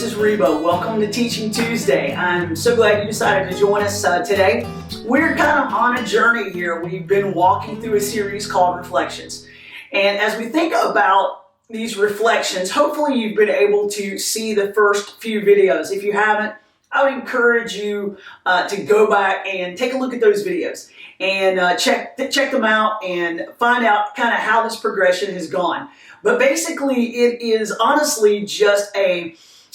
this is Reba. Welcome to Teaching Tuesday. I'm so glad you decided to join us today. We're kind of on a journey here. We've been walking through a series called Reflections. And as we think about these reflections, hopefully you've been able to see the first few videos. If you haven't, I would encourage you to go back and take a look at those videos and check them out and find out kind of how this progression has gone. But basically, it is honestly just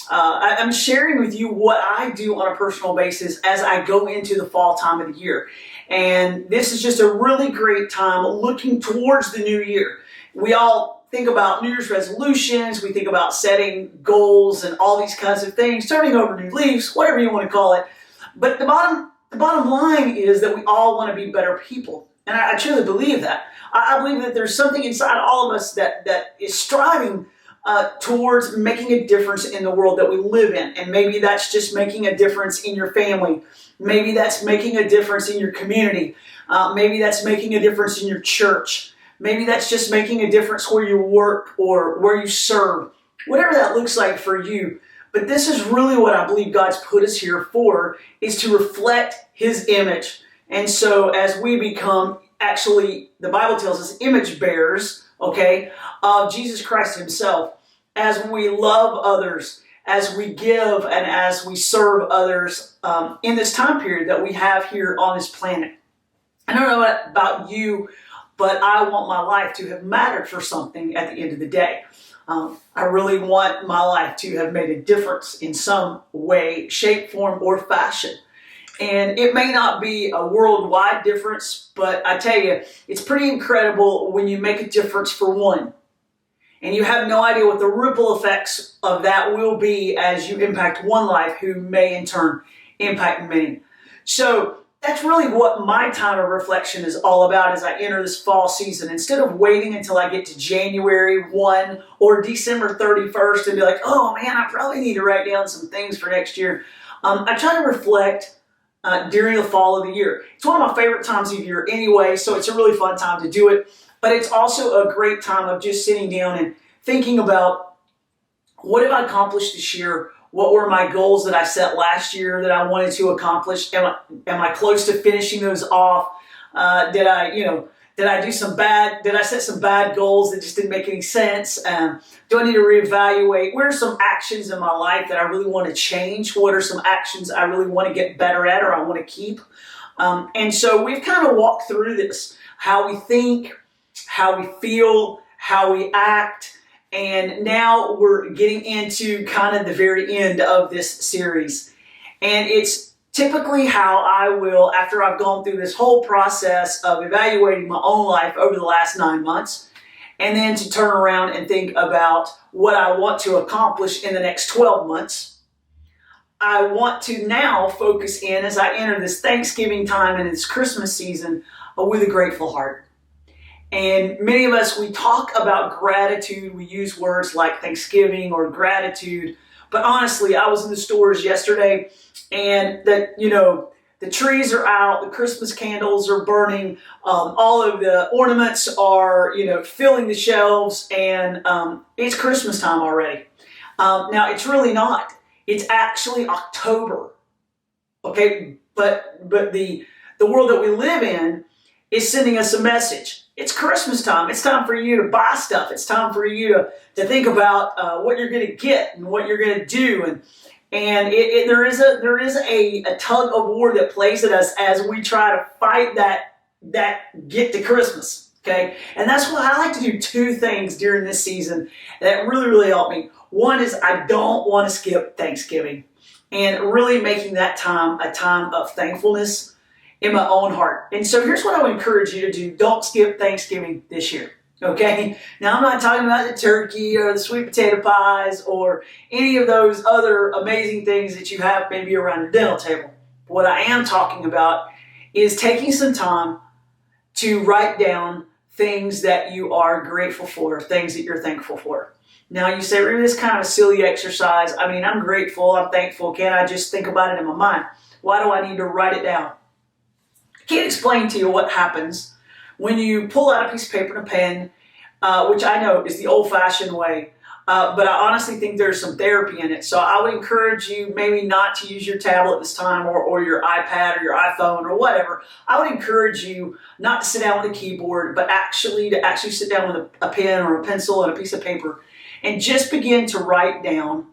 I'm sharing with you what I do on a personal basis as I go into the fall time of the year. And this is just a really great time looking towards the new year. We all think about New Year's resolutions, we think about setting goals and all these kinds of things, turning over new leaves, whatever you want to call it. But the bottom line is that we all want to be better people. And I truly believe that. I believe that there's something inside all of us that is striving towards making a difference in the world that we live in. And maybe that's just making a difference in your family. Maybe that's making a difference in your community. Maybe that's making a difference in your church. Maybe that's just making a difference where you work or where you serve. Whatever that looks like for you. But this is really what I believe God's put us here for, is to reflect His image. And so as we become, actually, the Bible tells us, image bearers, of Jesus Christ Himself, as we love others, as we give, and as we serve others in this time period that we have here on this planet. I don't know about you, but I want my life to have mattered for something at the end of the day. I really want my life to have made a difference in some way, shape, form, or fashion. And it may not be a worldwide difference, but I tell you, it's pretty incredible when you make a difference for one. And you have no idea what the ripple effects of that will be as you impact one life who may in turn impact many. So that's really what my time of reflection is all about as I enter this fall season. Instead of waiting until I get to January 1 or December 31st and be like, oh man, I probably need to write down some things for next year. I try to reflect during the fall of the year. It's one of my favorite times of year anyway, so it's a really fun time to do it. But it's also a great time of just sitting down and thinking about, what have I accomplished this year? What were my goals that I set last year that I wanted to accomplish? Am I close to finishing those off? Did I set some bad goals that just didn't make any sense? Do I need to reevaluate? What are some actions in my life that I really want to change? What are some actions I really want to get better at or I want to keep? And so we've kind of walked through this, how we think, how we feel, how we act, and now we're getting into kind of the very end of this series. And it's typically how I will, after I've gone through this whole process of evaluating my own life over the last 9 months, and then to turn around and think about what I want to accomplish in the next 12 months. I want to now focus in, as I enter this Thanksgiving time and this Christmas season, with a grateful heart. And many of us, we talk about gratitude. We use words like Thanksgiving or gratitude. But honestly, I was in the stores yesterday and the trees are out, the Christmas candles are burning, all of the ornaments are, filling the shelves, and it's Christmas time already. Now, it's really not. It's actually October. Okay, but the world that we live in is sending us a message. It's Christmas time. It's time for you to buy stuff. It's time for you to think about what you're going to get and what you're going to do. And there is a tug of war that plays at us as we try to fight that get to Christmas. Okay, and that's why I like to do two things during this season that really, really help me. One is I don't want to skip Thanksgiving, and really making that time a time of thankfulness in my own heart. And so here's what I would encourage you to do. Don't skip Thanksgiving this year. Okay? Now, I'm not talking about the turkey or the sweet potato pies or any of those other amazing things that you have maybe around your dinner table. What I am talking about is taking some time to write down things that you are grateful for, things that you're thankful for. Now, you say, really, this is kind of a silly exercise. I mean, I'm grateful, I'm thankful. Can't I just think about it in my mind? Why do I need to write it down? I can't explain to you what happens when you pull out a piece of paper and a pen, which I know is the old-fashioned way, But I honestly think there's some therapy in it. So I would encourage you maybe not to use your tablet this time, or your iPad or your iPhone or whatever. I would encourage you not to sit down with a keyboard, but to actually sit down with a pen or a pencil and a piece of paper and just begin to write down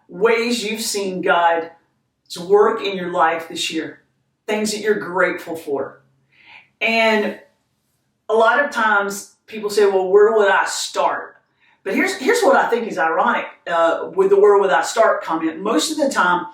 ways you've seen God's work in your life this year, things that you're grateful for. And a lot of times people say, well, where would I start? But here's what I think is ironic with the "where would I start" comment. Most of the time,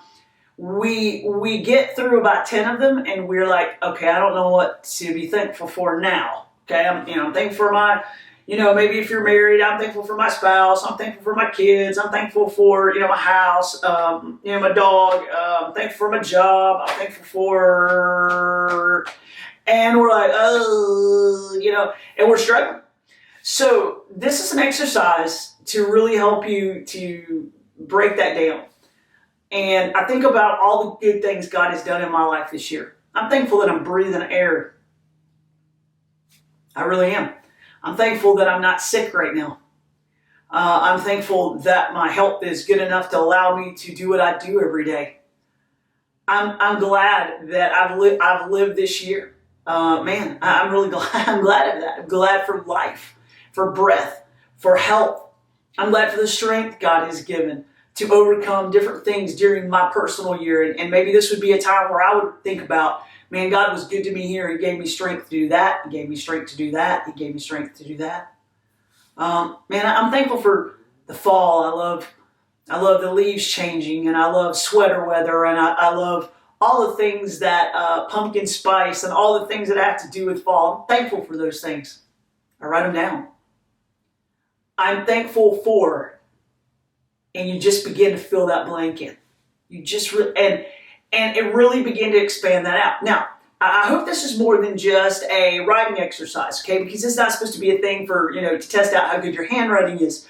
we get through about 10 of them, and we're like, okay, I don't know what to be thankful for now. Okay, I'm thankful for my, maybe if you're married, I'm thankful for my spouse. I'm thankful for my kids. I'm thankful for my house. My dog. I'm thankful for my job. I'm thankful for, and we're like, and we're struggling. So this is an exercise to really help you to break that down. And I think about all the good things God has done in my life this year. I'm thankful that I'm breathing air. I really am. I'm thankful that I'm not sick right now. I'm thankful that my health is good enough to allow me to do what I do every day. I'm glad that I've lived this year. I'm really glad. I'm glad of that. I'm glad for life, for breath, for health. I'm glad for the strength God has given to overcome different things during my personal year. And maybe this would be a time where I would think about, man, God was good to me here. He gave me strength to do that. He gave me strength to do that. He gave me strength to do that. I'm thankful for the fall. I love the leaves changing, and I love sweater weather, and I love all the things that pumpkin spice and all the things that have to do with fall. I'm thankful for those things. I write them down. I'm thankful for, and you just begin to fill that blank in. You just and it really begin to expand that out. Now, I hope this is more than just a writing exercise, okay? Because this is not supposed to be a thing for to test out how good your handwriting is.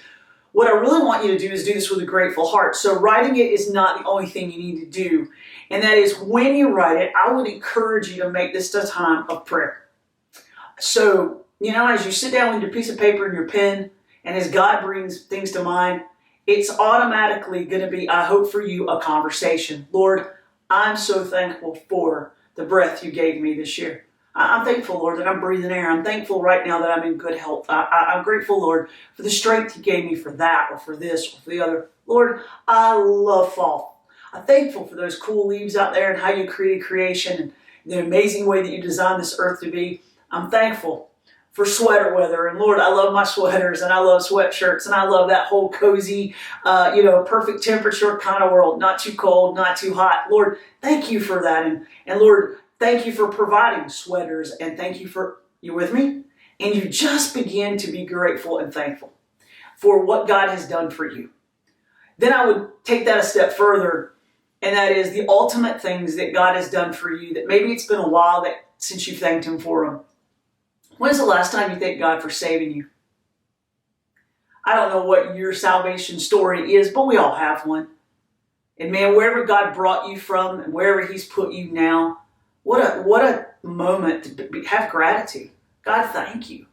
What I really want you to do is do this with a grateful heart. So writing it is not the only thing you need to do, and that is when you write it, I would encourage you to make this a time of prayer. So as you sit down with your piece of paper and your pen, and as God brings things to mind, it's automatically going to be, I hope for you, a conversation. Lord, I'm so thankful for the breath you gave me this year. I'm thankful, Lord, that I'm breathing air. I'm thankful right now that I'm in good health. I'm grateful, Lord, for the strength you gave me for that or for this or for the other. Lord, I love fall. I'm thankful for those cool leaves out there and how you created creation and the amazing way that you designed this earth to be. I'm thankful for sweater weather. And Lord, I love my sweaters and I love sweatshirts and I love that whole cozy, perfect temperature kind of world. Not too cold, not too hot. Lord, thank you for that. And Lord, thank you for providing sweaters, and thank you for, you with me? And you just begin to be grateful and thankful for what God has done for you. Then I would take that a step further, and that is the ultimate things that God has done for you that maybe it's been a while since you thanked Him for them. When's the last time you thanked God for saving you? I don't know what your salvation story is, but we all have one. And man, wherever God brought you from and wherever He's put you now, what a moment to have gratitude. God, thank you.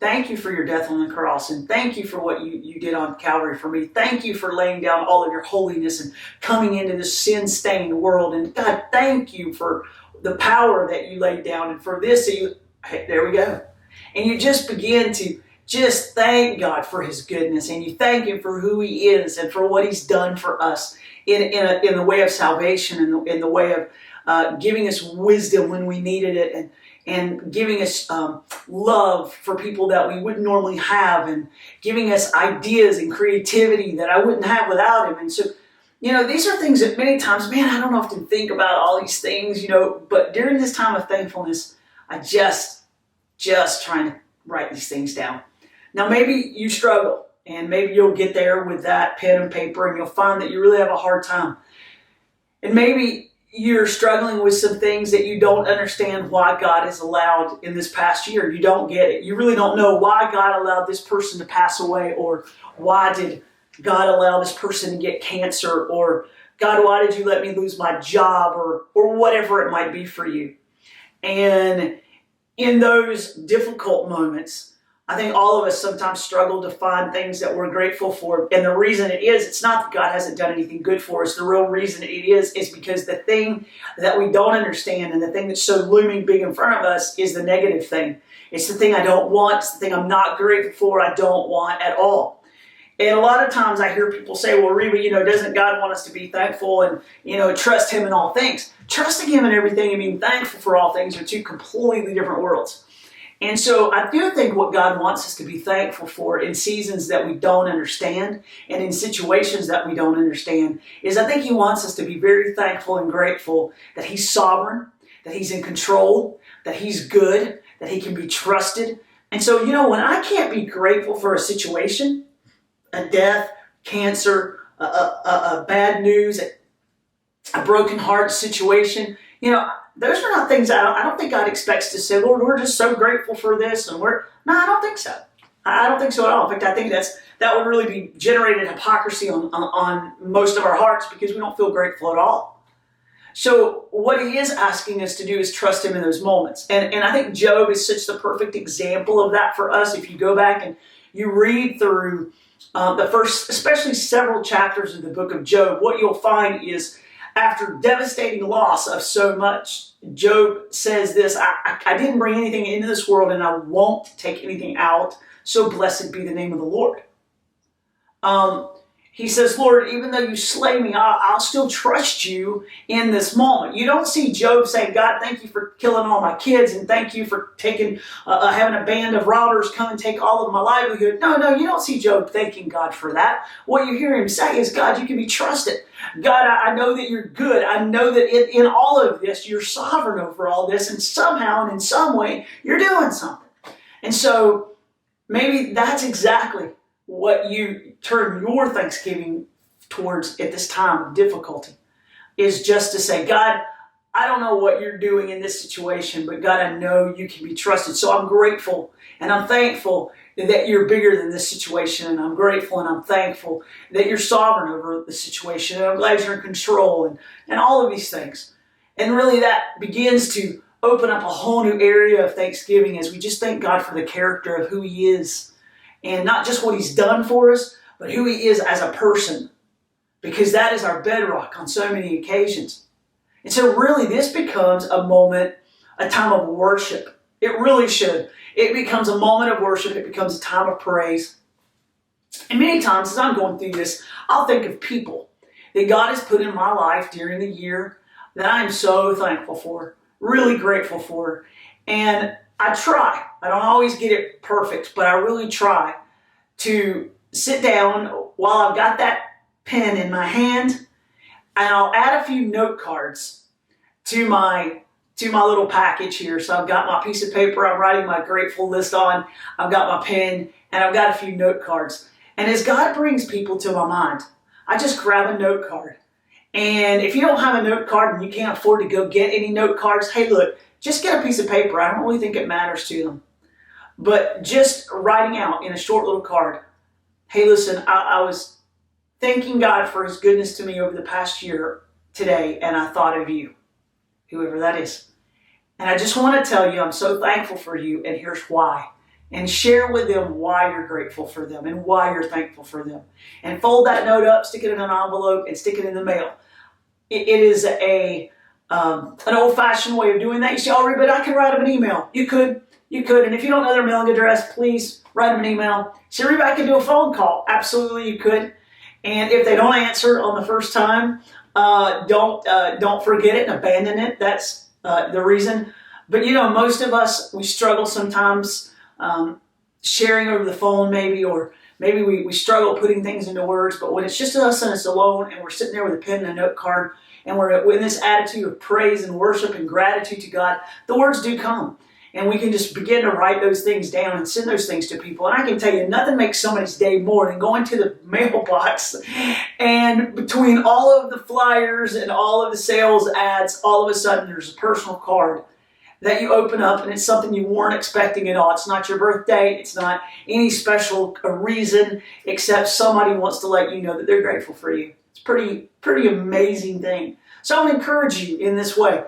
Thank you for your death on the cross, and thank you for what you did on Calvary for me. Thank you for laying down all of your holiness and coming into this sin-stained world. And God, thank you for the power that you laid down, and for this, there we go. And you just begin to just thank God for His goodness, and you thank Him for who He is and for what He's done for us in the way of salvation, in the way of giving us wisdom when we needed it, and giving us love for people that we wouldn't normally have, and giving us ideas and creativity that I wouldn't have without Him. And so, these are things that many times, man, I don't often think about all these things, but during this time of thankfulness, I just trying to write these things down. Now, maybe you struggle, and maybe you'll get there with that pen and paper, and you'll find that you really have a hard time. And maybe you're struggling with some things that you don't understand why God has allowed in this past year. You don't get it. You really don't know why God allowed this person to pass away, or why did God allow this person to get cancer, or God, why did you let me lose my job, or whatever it might be for you. And in those difficult moments, I think all of us sometimes struggle to find things that we're grateful for. And the reason it is, it's not that God hasn't done anything good for us. The real reason it is because the thing that we don't understand and the thing that's so looming big in front of us is the negative thing. It's the thing I don't want. It's the thing I'm not grateful for. I don't want at all. And a lot of times I hear people say, well, Reba, doesn't God want us to be thankful and, trust Him in all things? Trusting Him in everything and being thankful for all things are two completely different worlds. And so I do think what God wants us to be thankful for in seasons that we don't understand and in situations that we don't understand is I think He wants us to be very thankful and grateful that He's sovereign, that He's in control, that He's good, that He can be trusted. And so, when I can't be grateful for a situation, a death, cancer, a bad news, a broken heart situation, those are not things I don't think God expects to say, Lord, we're just so grateful for this. No, I don't think so. I don't think so at all. In fact, I think that would really be generated hypocrisy on most of our hearts because we don't feel grateful at all. So what He is asking us to do is trust Him in those moments. And I think Job is such the perfect example of that for us. If you go back and you read through the first, especially several chapters of the book of Job, what you'll find is after devastating loss of so much, Job says this, I didn't bring anything into this world and I won't take anything out, so blessed be the name of the Lord. He says, Lord, even though you slay me, I'll still trust you in this moment. You don't see Job saying, God, thank you for killing all my kids and thank you for taking, having a band of robbers come and take all of my livelihood. No, you don't see Job thanking God for that. What you hear him say is, God, you can be trusted. God, I know that you're good. I know that in all of this, you're sovereign over all this, and somehow and in some way, you're doing something. And so maybe that's exactly what you turn your thanksgiving towards at this time of difficulty, is just to say, God, I don't know what you're doing in this situation, but God, I know you can be trusted. So I'm grateful and I'm thankful that you're bigger than this situation, and I'm grateful and I'm thankful that you're sovereign over the situation, and I'm glad you're in control, and all of these things. And really that begins to open up a whole new area of thanksgiving as we just thank God for the character of who He is, and not just what He's done for us, but who He is as a person, because that is our bedrock on so many occasions. And so really this becomes a moment, a time of worship. It really should. It becomes a moment of worship. It becomes a time of praise. And many times as I'm going through this, I'll think of people that God has put in my life during the year that I am so thankful for, really grateful for. And I try. I don't always get it perfect, but I really try to sit down while I've got that pen in my hand, and I'll add a few note cards to my little package here. So I've got my piece of paper I'm writing my grateful list on, I've got my pen, and I've got a few note cards. And as God brings people to my mind, I just grab a note card. And if you don't have a note card and you can't afford to go get any note cards, hey look, just get a piece of paper. I don't really think it matters to them. But just writing out in a short little card, hey listen, I was thanking God for His goodness to me over the past year today, and I thought of you, whoever that is. And I just want to tell you I'm so thankful for you, and here's why. And share with them why you're grateful for them and why you're thankful for them. And fold that note up, stick it in an envelope, and stick it in the mail. It is an old-fashioned way of doing that. You say, oh, but I can write them an email. You could. And if you don't know their mailing address, please write them an email. Say, Reba, I can do a phone call. Absolutely, you could. And if they don't answer on the first time, don't forget it and abandon it. That's the reason. But most of us, we struggle sometimes sharing over the phone maybe, or maybe we struggle putting things into words. But when it's just us and it's alone, and we're sitting there with a pen and a note card, and we're in this attitude of praise and worship and gratitude to God, the words do come. And we can just begin to write those things down and send those things to people. And I can tell you, nothing makes somebody's day more than going to the mailbox, and between all of the flyers and all of the sales ads, all of a sudden there's a personal card that you open up, and it's something you weren't expecting at all. It's not your birthday. It's not any special reason, except somebody wants to let you know that they're grateful for you. It's pretty amazing thing. So I want to encourage you in this way.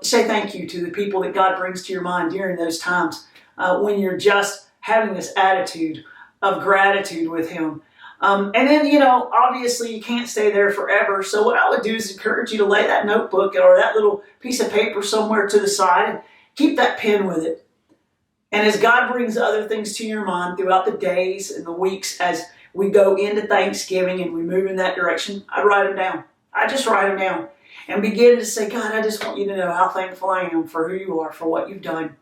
Say thank you to the people that God brings to your mind during those times when you're just having this attitude of gratitude with Him. And then, obviously you can't stay there forever. So what I would do is encourage you to lay that notebook or that little piece of paper somewhere to the side and keep that pen with it. And as God brings other things to your mind throughout the days and the weeks as we go into Thanksgiving and we move in that direction, I write them down. I just write them down and begin to say, God, I just want you to know how thankful I am for who you are, for what you've done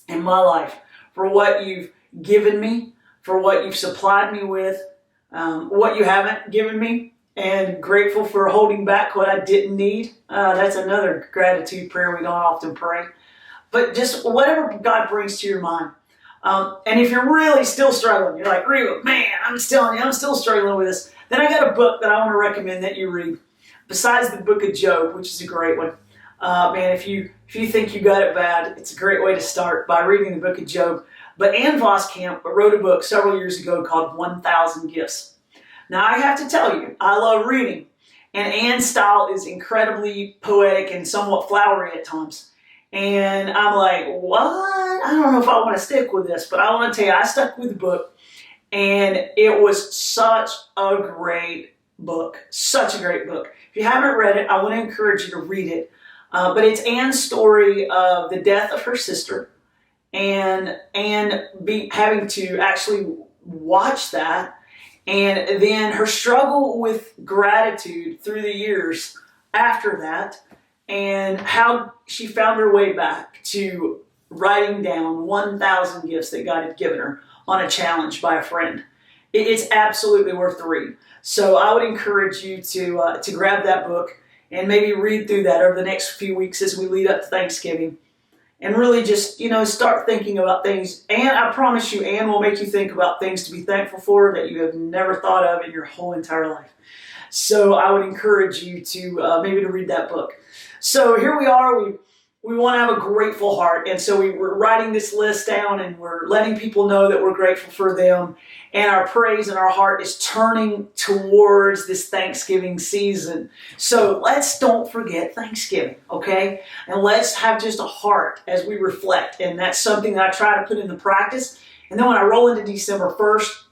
in my life, for what you've given me, for what you've supplied me with, what you haven't given me, and grateful for holding back what I didn't need. That's another gratitude prayer we don't often pray. But just whatever God brings to your mind. And if you're really still struggling, you're like, Reba, man, I'm still struggling with this. Then I got a book that I want to recommend that you read. Besides the book of Job, which is a great one. Man, if you think you got it bad, it's a great way to start by reading the book of Job. But Ann Voskamp wrote a book several years ago called 1,000 Gifts. Now, I have to tell you, I love reading. And Ann's style is incredibly poetic and somewhat flowery at times. And I'm like, what? I don't know if I want to stick with this, but I want to tell you, I stuck with the book. And it was such a great book. Such a great book. If you haven't read it, I want to encourage you to read it. But it's Ann's story of the death of her sister. And having to actually watch that, and then her struggle with gratitude through the years after that, and how she found her way back to writing down 1,000 gifts that God had given her on a challenge by a friend. It's absolutely worth the read. So I would encourage you to grab that book and maybe read through that over the next few weeks as we lead up to Thanksgiving. And really just, start thinking about things. And I promise you, Anne will make you think about things to be thankful for that you have never thought of in your whole entire life. So I would encourage you to maybe to read that book. So here we are. We want to have a grateful heart. And so we're writing this list down and we're letting people know that we're grateful for them. And our praise and our heart is turning towards this Thanksgiving season. So let's don't forget Thanksgiving, okay? And let's have just a heart as we reflect. And that's something that I try to put into practice. And then when I roll into December 1st,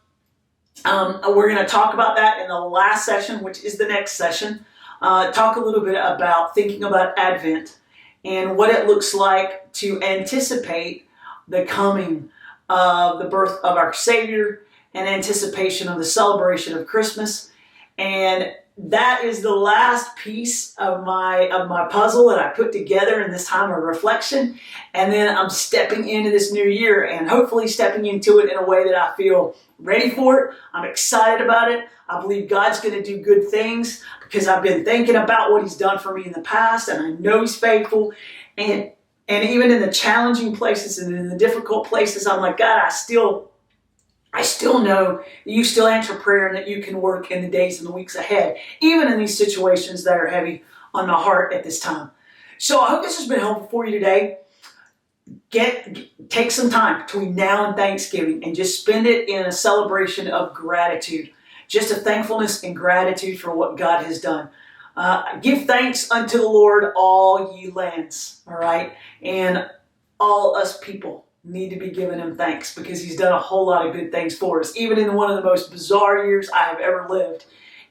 we're going to talk about that in the last session, which is the next session. Talk a little bit about thinking about Advent and what it looks like to anticipate the coming of the birth of our Savior and anticipation of the celebration of Christmas. And that is the last piece of my puzzle that I put together in this time of reflection. And then I'm stepping into this new year and hopefully stepping into it in a way that I feel ready for it. I'm excited about it. I believe God's going to do good things because I've been thinking about what He's done for me in the past, and I know He's faithful. And even in the challenging places and in the difficult places, I'm like, God, I still know that you still answer prayer and that you can work in the days and the weeks ahead, even in these situations that are heavy on my heart at this time. So I hope this has been helpful for you today. Take some time between now and Thanksgiving and just spend it in a celebration of gratitude. Just a thankfulness and gratitude for what God has done. Give thanks unto the Lord, all ye lands. All right? And all us people need to be giving Him thanks because He's done a whole lot of good things for us. Even in one of the most bizarre years I have ever lived,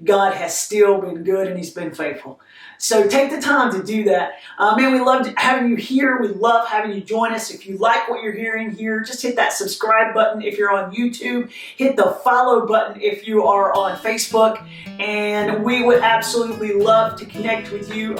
God has still been good and He's been faithful. So take the time to do that. Man, we love having you here. We love having you join us. If you like what you're hearing here, just hit that subscribe button if you're on YouTube. Hit the follow button if you are on Facebook. And we would absolutely love to connect with you.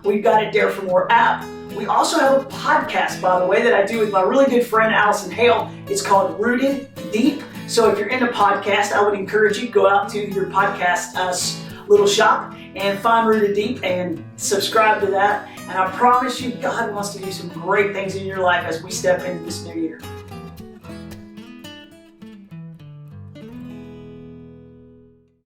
We've got a Dare for More app. We also have a podcast, by the way, that I do with my really good friend, Allison Hale. It's called Rooted Deep. So if you're into podcasts, I would encourage you to go out to your podcast little shop and find Rooted Deep and subscribe to that. And I promise you, God wants to do some great things in your life as we step into this new year.